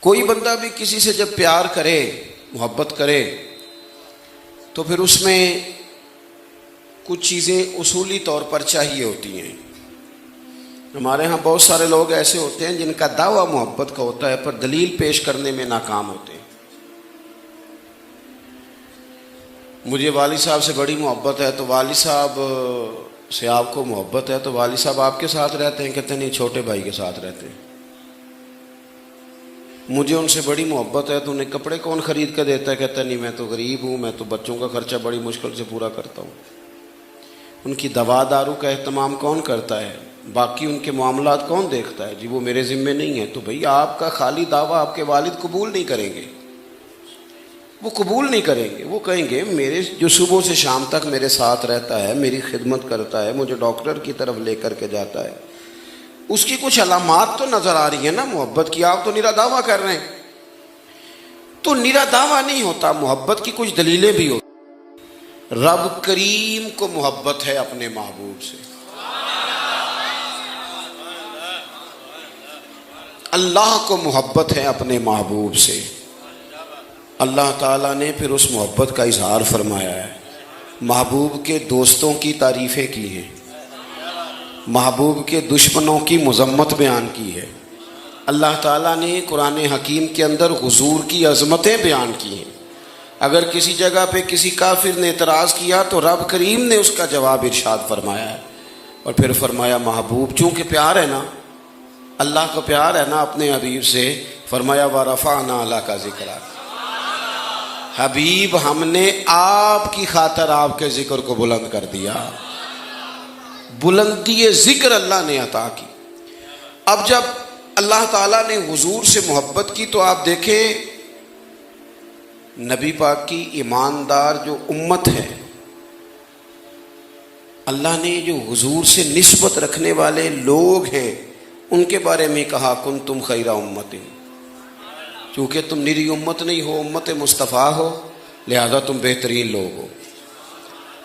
کوئی بندہ بھی کسی سے جب پیار کرے، محبت کرے، تو پھر اس میں کچھ چیزیں اصولی طور پر چاہیے ہوتی ہیں۔ ہمارے ہاں بہت سارے لوگ ایسے ہوتے ہیں جن کا دعویٰ محبت کا ہوتا ہے پر دلیل پیش کرنے میں ناکام ہوتے ہیں۔ مجھے والد صاحب سے بڑی محبت ہے تو والد صاحب سے آپ کو محبت ہے تو والد صاحب آپ کے ساتھ رہتے ہیں، کہتے ہیں نہیں چھوٹے بھائی کے ساتھ رہتے ہیں۔ مجھے ان سے بڑی محبت ہے تو انہیں کپڑے کون خرید کر دیتا ہے، کہتا ہے نہیں میں تو غریب ہوں، میں تو بچوں کا خرچہ بڑی مشکل سے پورا کرتا ہوں۔ ان کی دوا دارو کا اہتمام کون کرتا ہے، باقی ان کے معاملات کون دیکھتا ہے؟ جی وہ میرے ذمے نہیں ہے۔ تو بھئی آپ کا خالی دعویٰ آپ کے والد قبول نہیں کریں گے، وہ قبول نہیں کریں گے۔ وہ کہیں گے میرے جو صبح سے شام تک میرے ساتھ رہتا ہے، میری خدمت کرتا ہے، مجھے ڈاکٹر کی طرف لے کر کے جاتا ہے، اس کی کچھ علامات تو نظر آ رہی ہیں نا محبت کی۔ آپ تو نرا دعویٰ کر رہے ہیں۔ تو نرا دعویٰ نہیں ہوتا، محبت کی کچھ دلیلیں بھی ہوتی۔ رب کریم کو محبت ہے اپنے محبوب سے، اللہ کو محبت ہے اپنے محبوب سے۔ اللہ تعالیٰ نے پھر اس محبت کا اظہار فرمایا ہے، محبوب کے دوستوں کی تعریفیں کی ہیں، محبوب کے دشمنوں کی مذمت بیان کی ہے۔ اللہ تعالیٰ نے قرآن حکیم کے اندر حضور کی عظمتیں بیان کی ہیں۔ اگر کسی جگہ پہ کسی کافر نے اعتراض کیا تو رب کریم نے اس کا جواب ارشاد فرمایا ہے، اور پھر فرمایا محبوب چونکہ پیار ہے نا، اللہ کو پیار ہے نا اپنے حبیب سے، فرمایا وَرَفَعْنَا لَكَ ذِكْرَكَ، حبیب ہم نے آپ کی خاطر آپ کے ذکر کو بلند کر دیا۔ بلندی ذکر اللہ نے عطا کی۔ اب جب اللہ تعالیٰ نے حضور سے محبت کی تو آپ دیکھیں نبی پاک کی ایماندار جو امت ہے، اللہ نے جو حضور سے نسبت رکھنے والے لوگ ہیں ان کے بارے میں کہا کنتم خیر امت، چونکہ تم نری امت نہیں ہو، امت مصطفیٰ ہو، لہذا تم بہترین لوگ ہو،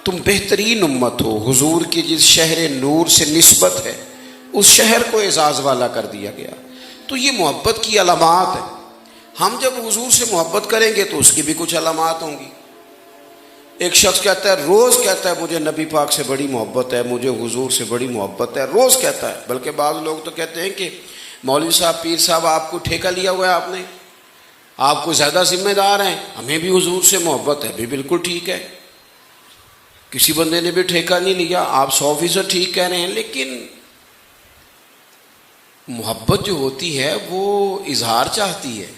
تم بہترین امت ہو۔ حضور کی جس شہر نور سے نسبت ہے اس شہر کو اعزاز والا کر دیا گیا۔ تو یہ محبت کی علامات ہے۔ ہم جب حضور سے محبت کریں گے تو اس کی بھی کچھ علامات ہوں گی۔ ایک شخص کہتا ہے، روز کہتا ہے مجھے نبی پاک سے بڑی محبت ہے، مجھے حضور سے بڑی محبت ہے، روز کہتا ہے۔ بلکہ بعض لوگ تو کہتے ہیں کہ مولوی صاحب، پیر صاحب، آپ کو ٹھیکہ لیا ہوا ہے، آپ نے، آپ کو زیادہ ذمہ دار ہیں، ہمیں بھی حضور سے محبت ہے۔ بھی بالکل ٹھیک ہے، کسی بندے نے بھی ٹھیکہ نہیں لیا، آپ 100% ٹھیک کہہ رہے ہیں، لیکن محبت جو ہوتی ہے وہ اظہار چاہتی ہے،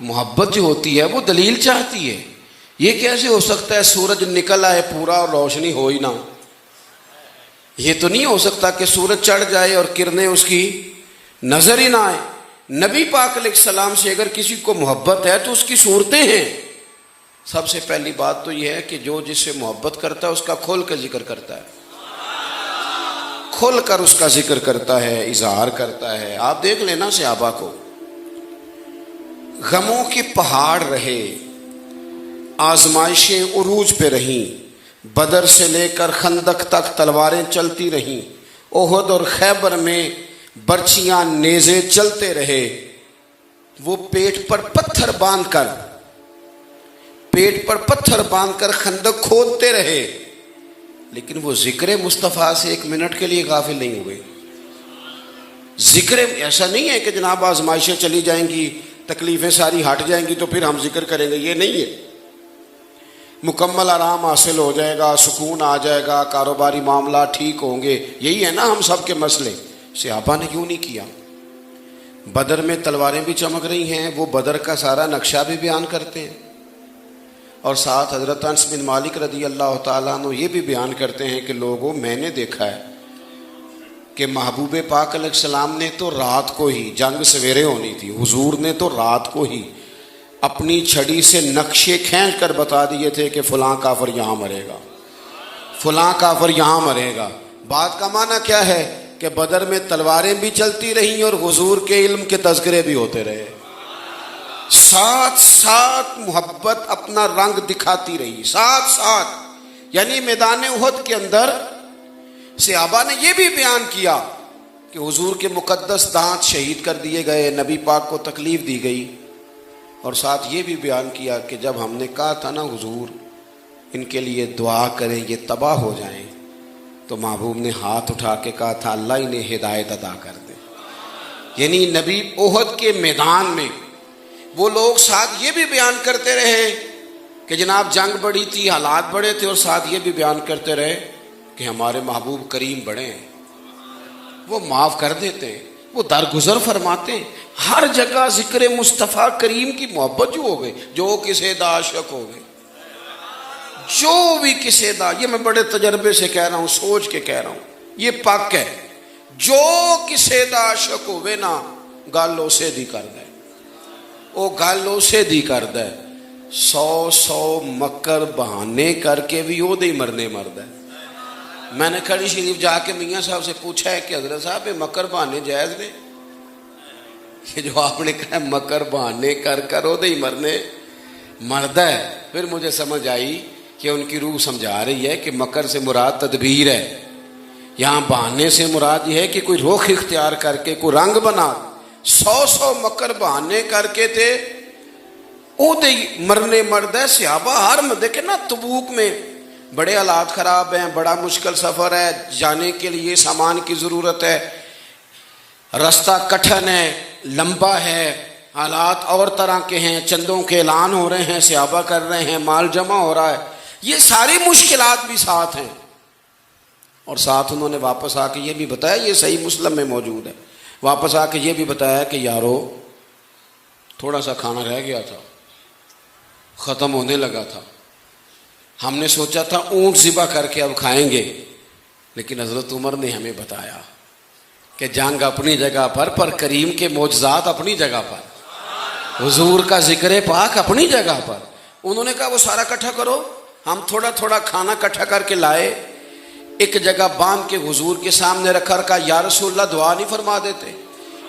محبت جو ہوتی ہے وہ دلیل چاہتی ہے۔ یہ کیسے ہو سکتا ہے سورج نکل آئے پورا اور روشنی ہو ہی نہ ہو؟ یہ تو نہیں ہو سکتا کہ سورج چڑھ جائے اور کرنیں اس کی نظر ہی نہ آئے۔ نبی پاک علیہ السلام سے اگر کسی کو محبت ہے تو اس کی صورتیں ہیں۔ سب سے پہلی بات تو یہ ہے کہ جو جس سے محبت کرتا ہے اس کا کھول کر ذکر کرتا ہے، کھول کر اس کا ذکر کرتا ہے، اظہار کرتا ہے۔ آپ دیکھ لینا صحابہ کو، غموں کے پہاڑ رہے، آزمائشیں عروج پہ رہیں، بدر سے لے کر خندق تک تلواریں چلتی رہیں، احد اور خیبر میں برچیاں نیزے چلتے رہے، وہ پیٹ پر پتھر باندھ کر خندق کھودتے رہے، لیکن وہ ذکر مصطفیٰ سے ایک منٹ کے لیے غافل نہیں ہوئے۔ ذکر ایسا نہیں ہے کہ جناب آزمائشیں چلی جائیں گی، تکلیفیں ساری ہٹ جائیں گی تو پھر ہم ذکر کریں گے، یہ نہیں ہے۔ مکمل آرام حاصل ہو جائے گا، سکون آ جائے گا، کاروباری معاملات ٹھیک ہوں گے، یہی ہے نا ہم سب کے مسئلے۔ صحابہ نے کیوں نہیں کیا؟ بدر میں تلواریں بھی چمک رہی ہیں، وہ بدر کا سارا نقشہ بھی بیان کرتے ہیں، اور ساتھ حضرت انس بن مالک رضی اللہ تعالیٰ عنہ یہ بھی بیان کرتے ہیں کہ لوگوں میں نے دیکھا ہے کہ محبوب پاک علیہ السلام نے تو رات کو ہی، جنگ سویرے ہونی تھی، حضور نے تو رات کو ہی اپنی چھڑی سے نقشے کھینچ کر بتا دیے تھے کہ فلاں کافر یہاں مرے گا، فلاں کافر یہاں مرے گا۔ بات کا معنی کیا ہے کہ بدر میں تلواریں بھی چلتی رہیں اور حضور کے علم کے تذکرے بھی ہوتے رہے، ساتھ ساتھ محبت اپنا رنگ دکھاتی رہی، ساتھ ساتھ۔ یعنی میدان احد کے اندر صحابہ نے یہ بھی بیان کیا کہ حضور کے مقدس دانت شہید کر دیے گئے، نبی پاک کو تکلیف دی گئی، اور ساتھ یہ بھی بیان کیا کہ جب ہم نے کہا تھا نا حضور ان کے لیے دعا کریں یہ تباہ ہو جائیں، تو محبوب نے ہاتھ اٹھا کے کہا تھا اللہ انہیں ہدایت عطا کر دے۔ یعنی نبی احد کے میدان میں وہ لوگ ساتھ یہ بھی بیان کرتے رہے کہ جناب جنگ بڑی تھی، حالات بڑے تھے، اور ساتھ یہ بھی بیان کرتے رہے کہ ہمارے محبوب کریم بڑے ہیں، وہ معاف کر دیتے ہیں، وہ درگزر فرماتے ہیں۔ ہر جگہ ذکر مصطفیٰ کریم کی محبت جو ہو گئی، جو کسے دا عاشق ہو گئی، جو بھی کسے دا، یہ میں بڑے تجربے سے کہہ رہا ہوں، سوچ کے کہہ رہا ہوں، یہ پاک ہے، جو کسے دا عاشق ہوئے نا گل اسے دی کر دے، وہ گل اسے دی کر دے، 100 مکر بہانے کر کے بھی وہ دے مرنے مرد ہے۔ میں نے کھڑی شریف جا کے میاں صاحب سے پوچھا ہے کہ حضرت صاحب یہ مکر بہانے جائز نے؟ یہ جو آپ نے کہا مکر بہانے کر کر وہ دے مرنے مرد ہے، پھر مجھے سمجھ آئی کہ ان کی روح سمجھا رہی ہے کہ مکر سے مراد تدبیر ہے، یہاں بہانے سے مراد یہ ہے کہ کوئی رخ اختیار کر کے کوئی رنگ بنا، 100 مکر بہانے کر کے تھے او دے مرنے مرد ہے۔ صحابہ ہر دیکھیں نا، تبوک میں بڑے حالات خراب ہیں، بڑا مشکل سفر ہے، جانے کے لیے سامان کی ضرورت ہے، رستہ کٹھن ہے، لمبا ہے، حالات اور طرح کے ہیں، چندوں کے اعلان ہو رہے ہیں، صحابہ کر رہے ہیں، مال جمع ہو رہا ہے، یہ ساری مشکلات بھی ساتھ ہیں، اور ساتھ انہوں نے واپس آ کے یہ بھی بتایا، یہ صحیح مسلم میں موجود ہے، واپس آ کے یہ بھی بتایا کہ یارو تھوڑا سا کھانا رہ گیا تھا، ختم ہونے لگا تھا، ہم نے سوچا تھا اونٹ ذبح کر کے اب کھائیں گے، لیکن حضرت عمر نے ہمیں بتایا کہ جنگ اپنی جگہ پر کریم کے معجزات اپنی جگہ پر، حضور کا ذکر پاک اپنی جگہ پر۔ انہوں نے کہا وہ سارا اکٹھا کرو، ہم تھوڑا تھوڑا کھانا اکٹھا کر کے لائے، ایک جگہ باندھ کے حضور کے سامنے رکھا رکھا، یا رسول اللہ دعا نہیں فرما دیتے؟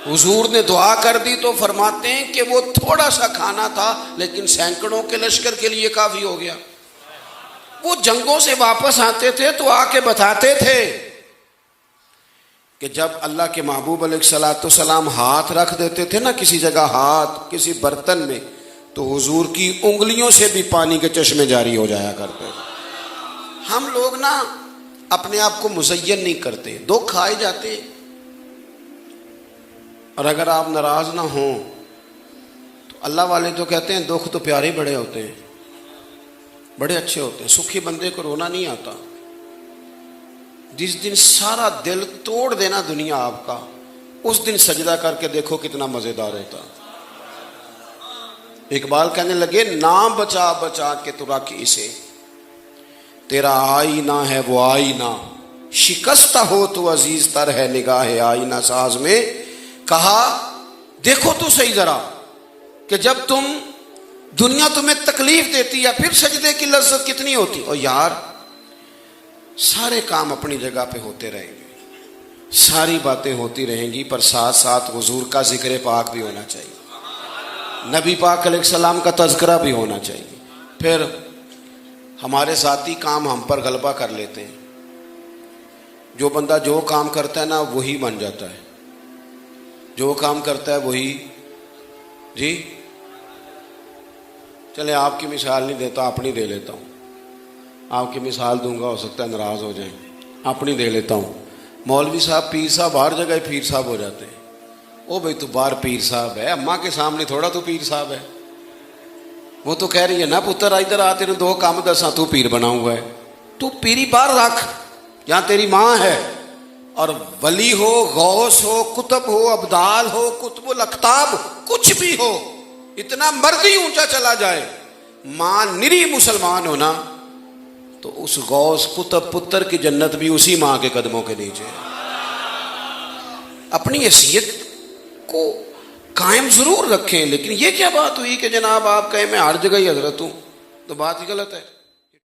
حضور نے دعا کر دی تو فرماتے ہیں کہ وہ تھوڑا سا کھانا تھا لیکن سینکڑوں کے لشکر کے لیے کافی ہو گیا۔ وہ جنگوں سے واپس آتے تھے تو آ کے بتاتے تھے کہ جب اللہ کے محبوب علیہ الصلوۃ والسلام ہاتھ رکھ دیتے تھے نا کسی جگہ، ہاتھ کسی برتن میں، تو حضور کی انگلیوں سے بھی پانی کے چشمے جاری ہو جایا کرتے تھے۔ ہم لوگ نا اپنے آپ کو مزین نہیں کرتے، دکھ آئے جاتے، اور اگر آپ ناراض نہ ہوں تو اللہ والے تو کہتے ہیں دکھ تو پیارے بڑے ہوتے ہیں، بڑے اچھے ہوتے ہیں، سکھی بندے کو رونا نہیں آتا۔ جس دن سارا دل توڑ دینا دنیا آپ کا، اس دن سجدہ کر کے دیکھو کتنا مزیدار ہوتا۔ اقبال کہنے لگے نام بچا بچا کے تو رکھ اسے، تیرا آئینہ ہے وہ آئینہ، شکستہ ہو تو عزیز تر ہے نگاہ آئینہ ساز میں۔ کہا دیکھو تو صحیح ذرا کہ جب دنیا تمہیں تکلیف دیتی ہے پھر سجدے کی لذت کتنی ہوتی۔ اور یار سارے کام اپنی جگہ پہ ہوتے رہیں گے، ساری باتیں ہوتی رہیں گی، پر ساتھ ساتھ حضور کا ذکر پاک بھی ہونا چاہیے، نبی پاک علیہ السلام کا تذکرہ بھی ہونا چاہیے، پھر ہمارے ذاتی کام ہم پر غلبہ کر لیتے ہیں۔ جو بندہ جو کام کرتا ہے نا وہی بن جاتا ہے، جو کام کرتا ہے وہی۔ جی چلے آپ کی مثال نہیں دیتا، اپنی دے لیتا ہوں، آپ کی مثال دوں گا ہو سکتا ہے ناراض ہو جائیں، اپنی دے لیتا ہوں۔ مولوی صاحب پیر صاحب ہر جگہ پیر صاحب ہو جاتے ہیں، او بھائی تو باہر پیر صاحب ہے، اماں کے سامنے تھوڑا تو پیر صاحب ہے، وہ تو کہہ رہی ہے نا پتر ادھر آ تیرے دو کام دساں تو پیر بنا ہوا ہے، تو پیری باہر رکھ جہاں تیری ماں ہے، اور ولی ہو، غوث ہو، کتب ہو، ابدال ہو، کتب الاقطاب، کچھ بھی ہو، اتنا مرضی اونچا چلا جائے، ماں نری مسلمان ہونا تو اس غوث کتب پتر کی جنت بھی اسی ماں کے قدموں کے نیچے۔ اپنی حیثیت کو قائم ضرور رکھیں، لیکن یہ کیا بات ہوئی کہ جناب آپ کہیں میں ہر جگہ ہی حضرت ہوں، تو بات ہی غلط ہے۔